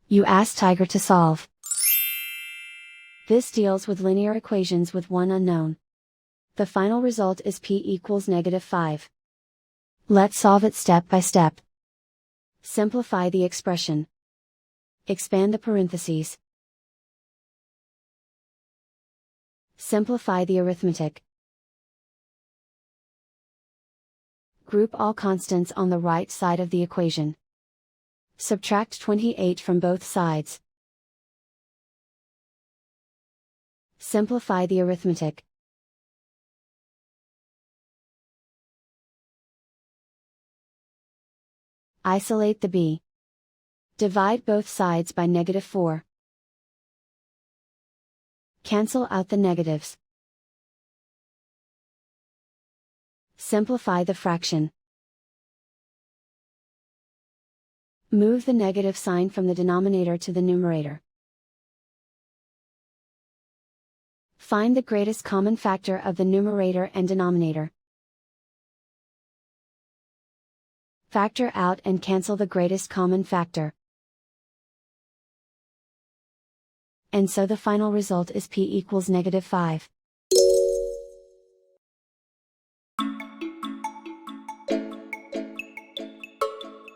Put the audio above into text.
You ask Tiger to solve. This deals with linear equations with one unknown. The final result is p equals -5. Let's solve it step by step. Simplify the expression. Expand the parentheses. Simplify the arithmetic. Group all constants on the right side of the equation. Subtract 28 from both sides. Simplify the arithmetic. Isolate the b. Divide both sides by -4. Cancel out the negatives. Simplify the fraction. Move the negative sign from the denominator to the numerator. Find the greatest common factor of the numerator and denominator. Factor out and cancel the greatest common factor. And so the final result is p equals -5.